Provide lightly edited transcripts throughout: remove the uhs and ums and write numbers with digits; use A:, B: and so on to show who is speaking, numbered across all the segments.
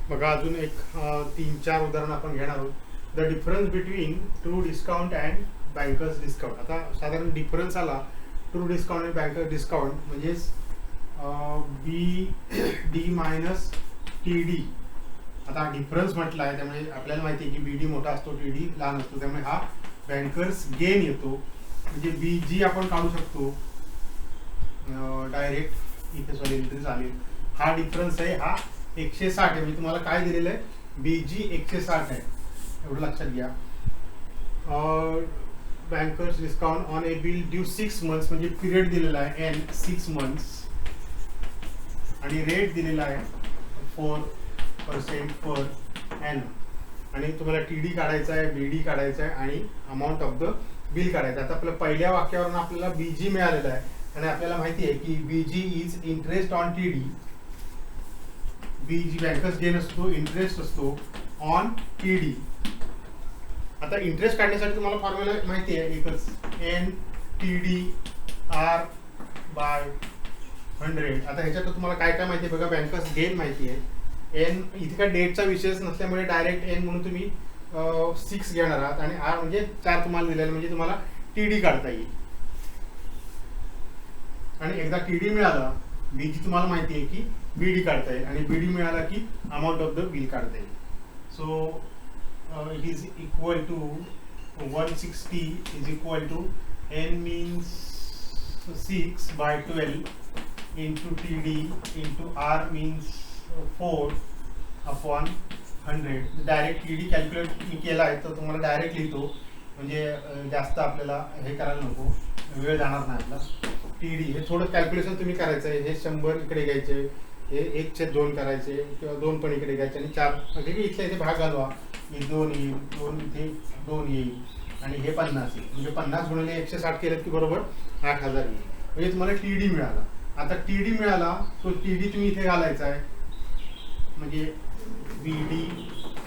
A: बघा अजून एक 3-4 उदाहरण आपण घेणार आहोत. The difference between true discount and bankers discount. आता साधारण डिफरन्स आला ट्रू डिस्काउंट आणि बँकर्स डिस्काउंट म्हणजेच बी डी मायनस टी डी. आता डिफरन्स म्हटला आहे त्यामुळे आपल्याला माहिती आहे की बी डी मोठा असतो टी डी लहान असतो, त्यामुळे हा बँकर्स गेन येतो. म्हणजे बी जी आपण काढू शकतो डायरेक्ट इथे, सॉरी एंट्री झाली. हा डिफरन्स आहे, हा 160 आहे. म्हणजे तुम्हाला काय दिलेलं आहे, बी जी 160 आहे, एवढं लक्षात घ्या. Bankers discount on A bill due 6 months म्हणजे पिरियड दिलेला आहे एन 6 मंथ्स आणि रेट दिलेला आहे 4% पर एन. आणि तुम्हाला टी डी काढायचा आहे, बी डी काढायचा आहे आणि अमाऊंट ऑफ द बिल काढायचं आहे. आता आपल्या पहिल्या वाक्यावरून आपल्याला बी जी मिळालेलं आहे आणि आपल्याला माहिती आहे की B G is interest on T D. B G bankers gain असतो, इंटरेस्ट असतो ऑन टी डी. आता इंटरेस्ट काढण्यासाठी तुम्हाला फॉर्म्युला माहिती आहे एकच, N T D R by 100. आता ह्याच्यात तुम्हाला काय काय माहिती आहे बघा, बँकर्स गेन माहिती आहे. एन इथे काय डेटचा विषयच नसल्यामुळे डायरेक्ट एन म्हणून तुम्ही 6 घेणार आहात आणि आर म्हणजे 4 तुम्हाला दिलेलं, म्हणजे तुम्हाला टी डी काढता येईल. आणि एकदा टी डी मिळाला, बी जी तुम्हाला माहिती आहे की बी डी काढता येईल आणि बी डी मिळाला की अमाऊंट ऑफ द बिल काढता येईल. So it is equal to 160 is equal to n means 6 by 12 into TD into R means 4 upon 100. Direct TD calculate केला आहे तर तुम्हाला डायरेक्ट लिहितो, म्हणजे जास्त आपल्याला हे करायला नको, वेळ जाणार नाही आपला. TD हे थोडं कॅल्क्युलेशन तुम्ही करायचं आहे. हे 100 इकडे घ्यायचे, हे 1/2 करायचे किंवा 2 पण इकडे घ्यायचे आणि 4 म्हणजे इथल्या इथे भाग घालवा. हे 2 येईल, 2 इथे 2 येईल आणि हे 50 येईल. म्हणजे 50 गुणिले 160 केलं की बरोबर 8000 येईल. म्हणजे तुम्हाला टी डी मिळाला. आता टी डी मिळाला तो टी डी तुम्ही इथे घालायचा आहे, म्हणजे B D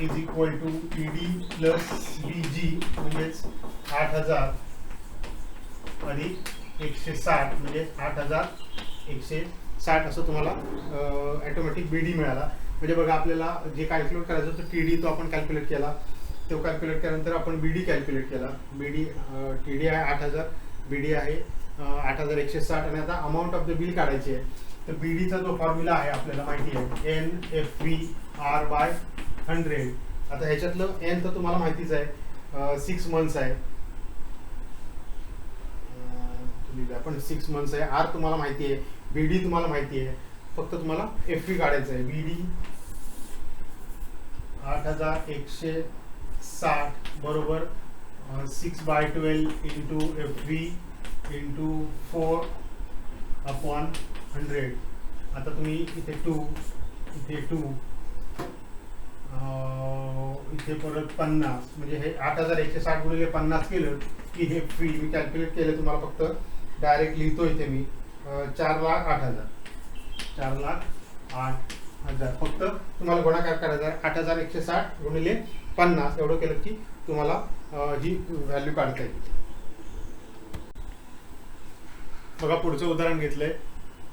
A: is equal to T D plus B G म्हणजेच 8000 अधिक 160 म्हणजे 8160 असं तुम्हाला ऑटोमॅटिक बी डी मिळाला. म्हणजे बघा आपल्याला जे कॅल्क्युलेट करायचं होतं टी डी तो आपण कॅल्क्युलेट केला, तो कॅल्क्युलेट केल्यानंतर आपण बी डी कॅल्क्युलेट केला. बी डी टी डी आहे 8000, बी डी आहे 8160 आणि आता अमाऊंट ऑफ द बिल काढायची आहे. तर बी डीचा जो फॉर्म्युला आहे आपल्याला माहिती आहे N F V R by 100. आता ह्याच्यातलं एन तर तुम्हाला माहितीच आहे 6 मंथ्स आहे, पण 6 मंथ्स आहे. आर तुम्हाला माहिती आहे, बी डी तुम्हाला माहिती आहे, फक्त तुम्हाला एफ व्ही काढायचं आहे. बी डी 8160 बरोबर 6/12 इंटू एफ व्ही इंटू 4/100. आता तुम्ही इथे 2, इथे 2, इथे परत 50 म्हणजे हे 8160 गुणिले 50 केलं की हे फ्री मी कॅल्क्युलेट केलं, तुम्हाला फक्त डायरेक्ट लिहितो इथे मी 4,08,000. 4,08,000 फक्त तुम्हाला गुणाकार करायचा. 8160 गुणिले 50 एवढं केलं की तुम्हाला ही व्हॅल्यू काढता येईल. बघा पुढचं उदाहरण घेतलंय.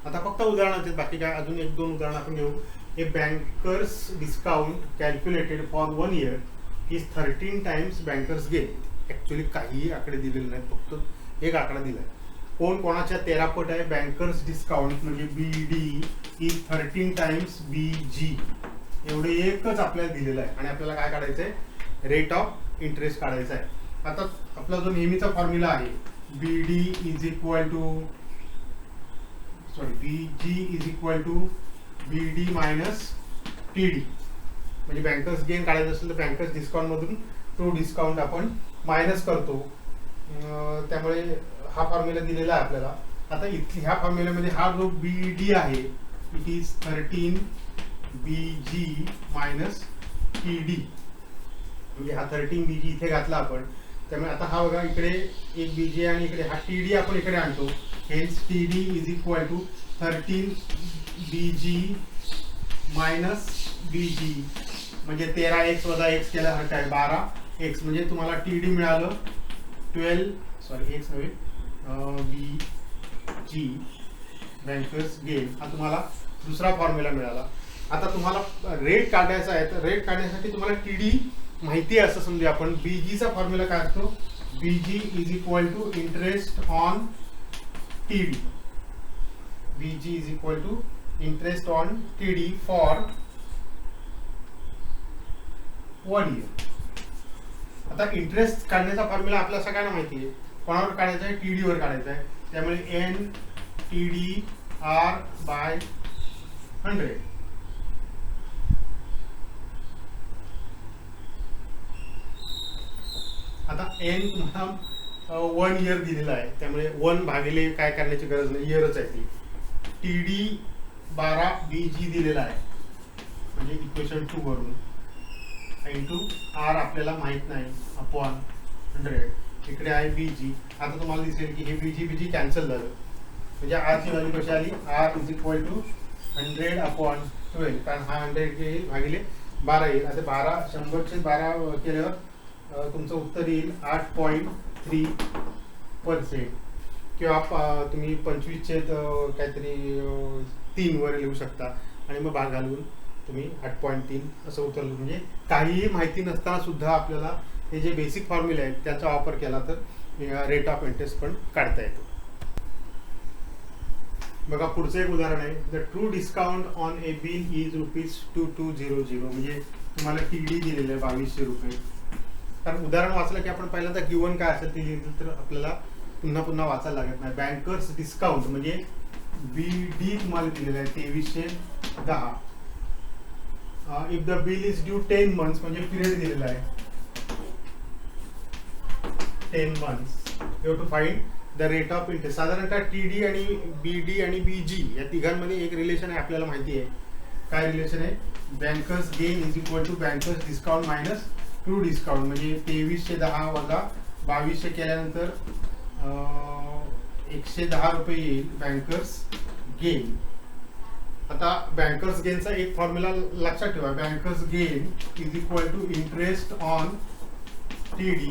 A: आता फक्त उदाहरण आहेत, बाकी काय अजून 1-2 उदाहरण आपण घेऊ. A bankers discount calculated for 1 year is 13 times bankers gain. Actually काहीही आकडे दिलेले नाहीत, फक्त एक आकडा दिलाय. कोण कोणाच्या 13 पट आहे. बँकर्स डिस्काउंट म्हणजे बी डी इज 13 times बी जी, एवढे एकच आपल्याला दिलेलं आहे आणि आपल्याला काय काढायचं आहे, रेट ऑफ इंटरेस्ट काढायचा आहे. आता आपला जो नेहमीचा फॉर्म्युला आहे B D is equal to B G is equal to B D minus T D. म्हणजे बँकर्स गेन काढायचं असेल तर बँकर्स डिस्काउंट मधून ट्रू डिस्काउंट आपण मायनस करतो, त्यामुळे हा फॉर्म्युला दिलेला आहे आपल्याला. आता इथे ह्या फॉर्म्युल्यामध्ये हा जो बी डी आहे it is 13 B G minus T D. म्हणजे हा 13 बी जी इथे घातला आपण, त्यामुळे आता हा बघा इकडे एक बी जी आणि इकडे हा टी डी आपण इकडे आणतो. हेच T D is equal to 13 B G minus B G म्हणजे 13x वजा x केला काय 12x म्हणजे तुम्हाला टी डी मिळालं 12 x नव्हे बी जी बँकर्स गेन. हा तुम्हाला दुसरा फॉर्म्युला मिळाला. आता तुम्हाला रेट काढायचा आहे, तर रेट काढण्यासाठी तुम्हाला TD माहिती आहे असं समजूया आपण. BGचा फॉर्म्युला काय असतो? BG is equal to interest on TD. BG is equal to interest on TD for 1 year. आता इंटरेस्ट काढण्याचा फॉर्म्युला आपल्या सगळ्यांना माहिती आहे. कोणावर काढायचा आहे? TD वर काढायचा आहे. त्यामुळे NTDR बाय 100. आता N तुम्हाला 1 year दिलेला आहे, त्यामुळे 1 भागिले काय करण्याची गरज नाही, इयरच आहे ती. TD 12 BG दिलेला आहे, म्हणजे इक्वेशन 2 वरून इंटू R आपल्याला माहित नाही अपॉन 100. इकडे आहे BG. आता तुम्हाला दिसेल की हे BG कॅन्सल झालं, म्हणजे R ची व्हॅल्यू कशी आली? R is equal to 100 upon 12, कारण हा 100 येईल भागिले 12 येईल. आता 100/12 केल्यावर तुमचं उत्तर येईल 8.3%, किंवा तुम्ही 25 काहीतरी 3 वर लिहू शकता आणि मग भाग घालून तुम्ही 8.3 असं उत्तर. म्हणजे काहीही माहिती नसताना सुद्धा आपल्याला हे जे बेसिक फॉर्म्युले आहेत त्याचा वापर केला तर रेट ऑफ इंटरेस्ट पण काढता येतो. बघा पुढचं एक उदाहरण आहे. The true discount on A bill is ₹2200. म्हणजे तुम्हाला TD दिलेलं आहे 2200 रुपये. कारण उदाहरण वाचलं की आपण पहिल्यांदा गिवन काय असेल ते लिहिलं तर आपल्याला पुन्हा पुन्हा वाचायला लागत नाही. बँकर्स डिस्काउंट म्हणजे BD तुम्हाला दिलेलं आहे 2310. If the bill is due 10 months, म्हणजे पिरियड दिलेला आहे 10 months. You have to find the rate of interest. साधारणतः TD आणि BD आणि BG या तिघांमध्ये एक रिलेशन आहे, आपल्याला माहिती आहे. काय रिलेशन आहे? Banker's gain is equal to banker's discount minus true discount. म्हणजे 2310 वजा 2200 केल्यानंतर 110 रुपये येईल बँकर्स गेन. आता बँकर्स गेनचा एक फॉर्म्युला लक्षात ठेवा. Banker's gain is equal to interest on TD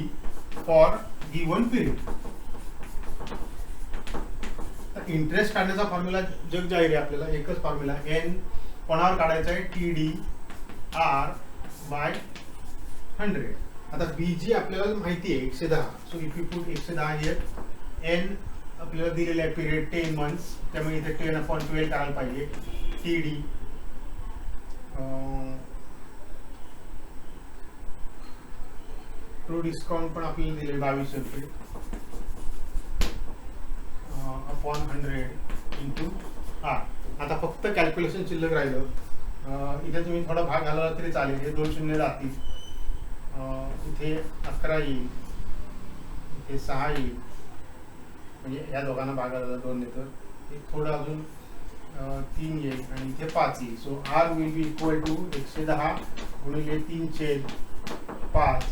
A: for given period. Interest काढण्याचा फॉर्म्युला जग जाहीर आहे आपल्याला, एकच फॉर्म्युला. N कोणावर काढायचा आहे? TDR by 100. आता BG आपल्याला माहिती आहे 110. So if you put 110 here, N आपल्याला दिलेलं आहे पिरियड 10 months, त्यामुळे इथे 10/12 करायला पाहिजे. TD ट्रू डिस्काउंट पण आपल्याला दिले 2200 रुपये अपॉन 100 इंटू R. आता फक्त कॅल्क्युलेशन शिल्लक राहिलं. इथे तुम्ही थोडा भाग घालवला तरी चालेल. हे 2 शून्य जातील. इथे 11 येईल, इथे 6 येईल, म्हणजे या दोघांना भाग घालवला 2 ने तर थोडं अजून 3 येईल आणि इथे 5 येईल. So R will be equal to 110 गुणिले 3/5.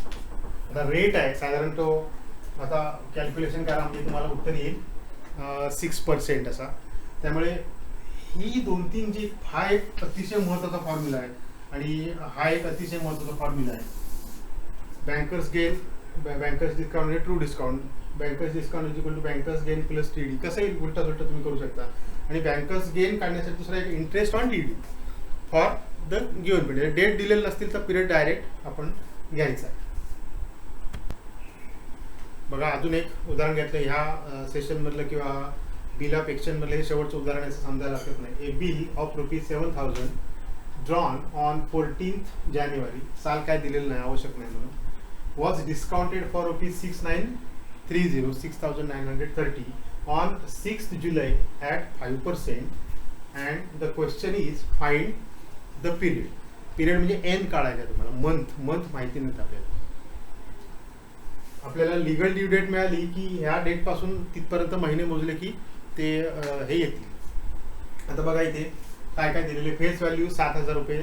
A: आता रेट आहे साधारण तो, आता कॅल्क्युलेशन करा म्हणजे तुम्हाला उत्तर येईल 6% असा. त्यामुळे ही 2-3 जी हा एक अतिशय महत्त्वाचा फॉर्म्युला आहे आणि हा एक अतिशय महत्त्वाचा फॉर्म्युला आहे. बँकर्स गेन, बँकर्स डिस्काउंट म्हणजे true discount. Banker's discount is equal to banker's gain plus TD. कसंही उलटा सुलटा तुम्ही करू शकता. आणि बँकर्स गेन काढण्यासाठी दुसरा एक interest on TD for the given period. Date दिलेलं नसतील तर पिरियड डायरेक्ट आपण घ्यायचा आहे. बघा अजून एक उदाहरण घेतलं ह्या सेशनमधलं किंवा बिल ऑफ एक्सचेंजमधलं. हे शेवटचं उदाहरण असं समजायला लागत नाही. A bill of ₹7,000 drawn on 14th January, साल काय दिलेलं नाही, आवश्यक नाही म्हणून, was discounted for ₹6,930 6,930 on 6th July at 5%. And the question is find the period. Period म्हणजे एन काढायचा तुम्हाला. मंथ माहिती नाही आपल्याला. आपल्याला लिगल ड्यू डेट मिळाली की ह्या डेट पासून तिथपर्यंत महिने मोजले की ते हे येतील. आता बघा इथे काय काय दिलेले. फेस व्हॅल्यू 7,000 रुपये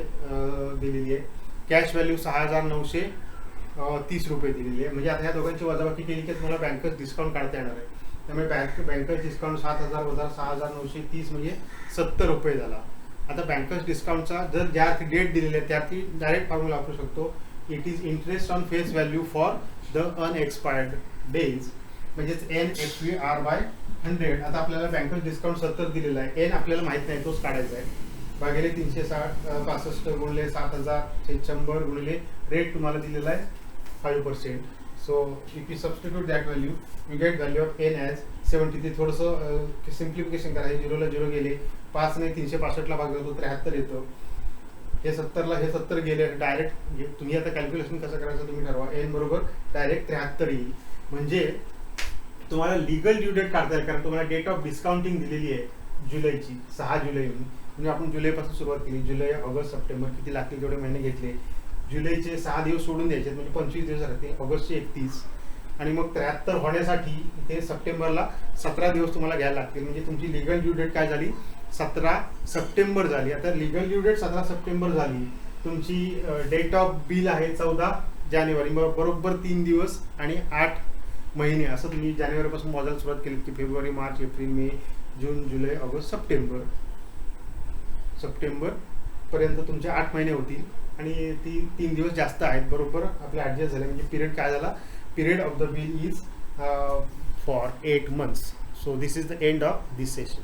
A: दिलेली आहे. कॅश व्हॅल्यू 6,930 रुपये दिलेली आहे. म्हणजे आता ह्या दोघांची वजाबाकी केली की तुम्हाला बँकर्स डिस्काउंट काढता येणार आहे. त्यामुळे बँकर्स डिस्काउंट 7,000 वजा 6,930 म्हणजे 70 रुपये झाला. आता बँकर्स डिस्काउंटचा जर ज्या डेट दिलेली आहे त्याची डायरेक्ट फॉर्म्युला वापरू शकतो. It is interest on face value for the unexpired days, म्हणजेच NFVR बाय 100. आता आपल्याला बँकर्स डिस्काउंट 70 दिलेला आहे. N आपल्याला माहित नाही, तोच काढायचा आहे. भागिले 365 गुणिले 7,100 गुणिले रेट तुम्हाला दिलेला आहे 5%. So if you substitute that value you get value of N as 70. ते थोडंसं सिम्प्लिफिकेशन करा. हे 0 गेले, 5 ने 365 भागला तो 73 येतो. हे 70 गेले डायरेक्ट. तुम्ही आता कॅल्क्युलेशन कसं करायचं तुम्ही ठरवा. एन बरोबर डायरेक्ट 73 येईल. म्हणजे तुम्हाला लिगल ड्यू डेट काढता येईल, कारण तुम्हाला डेट ऑफ डिस्काउंटिंग दिलेली आहे जुलैची 6 जुलै. म्हणजे आपण जुलैपासून सुरुवात केली. जुलै, ऑगस्ट, सप्टेंबर किती लागतील तेवढे महिने घेतले. जुलैचे 6 दिवस सोडून द्यायचे, म्हणजे 25 दिवस राहते. ऑगस्टचे 31 आणि मग 73 होण्यासाठी इथे सप्टेंबरला 17 दिवस तुम्हाला घ्यायला लागतील. म्हणजे तुमची लिगल ड्यू डेट काय झाली, 17 सप्टेंबर झाली. आता लिगल ड्यू डेट 17 सप्टेंबर झाली. तुमची डेट ऑफ बिल आहे 14 जानेवारी. बरोबर 3 दिवस आणि 8 महिने असं तुम्ही जानेवारीपासून मोजायला सुरुवात केली की फेब्रुवारी, मार्च, एप्रिल, मे, जून, जुलै, ऑगस्ट, सप्टेंबर पर्यंत तुमचे 8 महिने होतील. आणि 3 दिवस जास्त आहेत. बरोबर आपले ॲडजस्ट झाले. म्हणजे पिरियड काय झाला, period of the bill is for 8 months. So this is the end of this session.